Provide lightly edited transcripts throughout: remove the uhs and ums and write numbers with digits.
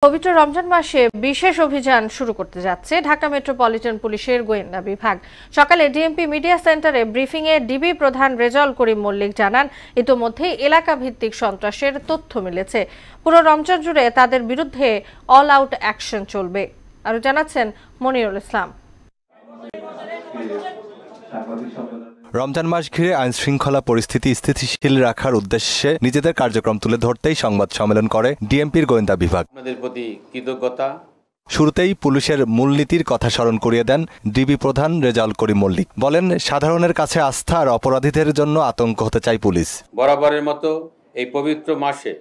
পবিত্র রমজান মাসে বিশেষ অভিযান শুরু করতে যাচ্ছে ঢাকা মেট্রোপলিটন পুলিশের গোয়েন্দা বিভাগ। সকালে ডিএমপি মিডিয়া সেন্টারে ব্রিফিংয়ে ডিবি প্রধান রেজাউল করিম মল্লিক জানান, ইতোমধ্যেই এলাকা ভিত্তিক সন্ত্রাসের তথ্য মিলেছে। পুরো রমজান জুড়ে তাদের বিরুদ্ধে অল আউট অ্যাকশন চলবে। আরো জানাচ্ছেন মনিরুল ইসলাম। রমজান মাস ঘিরে আইন শৃঙ্খলা পরিস্থিতি স্থিতিশীল রাখার উদ্দেশ্যে নিজেদের কার্যক্রম তুলে ধরতেই সংবাদ সম্মেলন করে ডিএমপির গোয়েন্দা বিভাগ। আপনাদের প্রতি কৃতজ্ঞতা। শুরুতেই পুলিশের মূলনীতির কথা স্মরণ করিয়ে দেন ডিবি প্রধান রেজাউল করিম মল্লিক। বলেন, সাধারণের কাছে আস্থা আর অপরাধীদের জন্য আতঙ্ক হতে চায় পুলিশ। বরাবরের মতো এই পবিত্র মাসে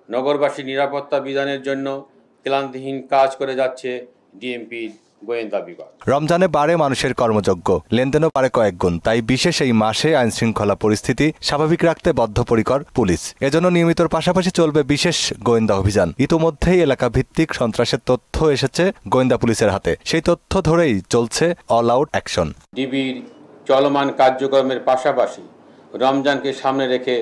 নগরবাসী নিরাপত্তা বিধানের জন্য ক্লান্তিহীন কাজ করে যাচ্ছে ডিএমপির গোয়েন্দা বিভাগ। রমজানে বাড়ে মানুষের কর্মযজ্ঞ, লেনদেনও বাড়ে কয়েক গুণ। তাই বিশেষ এই মাসে আইন শৃঙ্খলা পরিস্থিতি স্বাভাবিক রাখতে বদ্ধপরিকর পুলিশ। এজন্য নিয়মিতর পাশাপাশি চলবে বিশেষ গোয়েন্দা অভিযান। ইতোমধ্যেই এলাকা ভিত্তিক সন্ত্রাসের তথ্য এসেছে গোয়েন্দা পুলিশের হাতে। সেই তথ্য ধরেই চলছে অল আউট অ্যাকশন। ডিবির চলমান কার্যক্রমের পাশাপাশি রমজানকে সামনে রেখে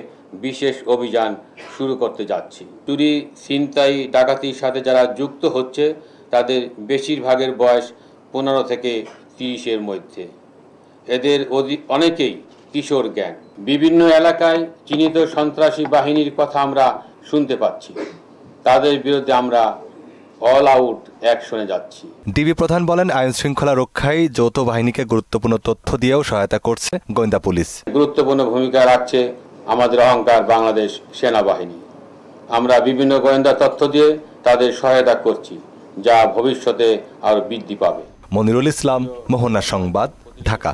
বিশেষ অভিযান শুরু করতে যাচ্ছি। চুরি, ছিনতাই, ডাকাতির সাথে যারা যুক্ত হচ্ছে তাদের বেশিরভাগের বয়স 15 থেকে 30-এর মধ্যে। এদের অনেকেই কিশোর গ্যাং। বিভিন্ন এলাকায় চিহ্নিত সন্ত্রাসী বাহিনীর কথা আমরা শুনতে পাচ্ছি। তাদের বিরুদ্ধে আমরা অল আউট অ্যাকশনে যাচ্ছি। ডিবি প্রধান বলেন, আইন শৃঙ্খলা রক্ষায় যৌথ বাহিনীকে গুরুত্বপূর্ণ তথ্য দিয়েও সহায়তা করছে গোয়েন্দা পুলিশ। গুরুত্বপূর্ণ ভূমিকা রাখছে আমাদের অহংকার বাংলাদেশ সেনাবাহিনী। আমরা বিভিন্ন গোয়েন্দা তথ্য দিয়ে তাদের সহায়তা করছি, যা ভবিষ্যতে আরো বৃদ্ধি পাবে। মনিরুল ইসলাম, মোহনা সংবাদ, ঢাকা।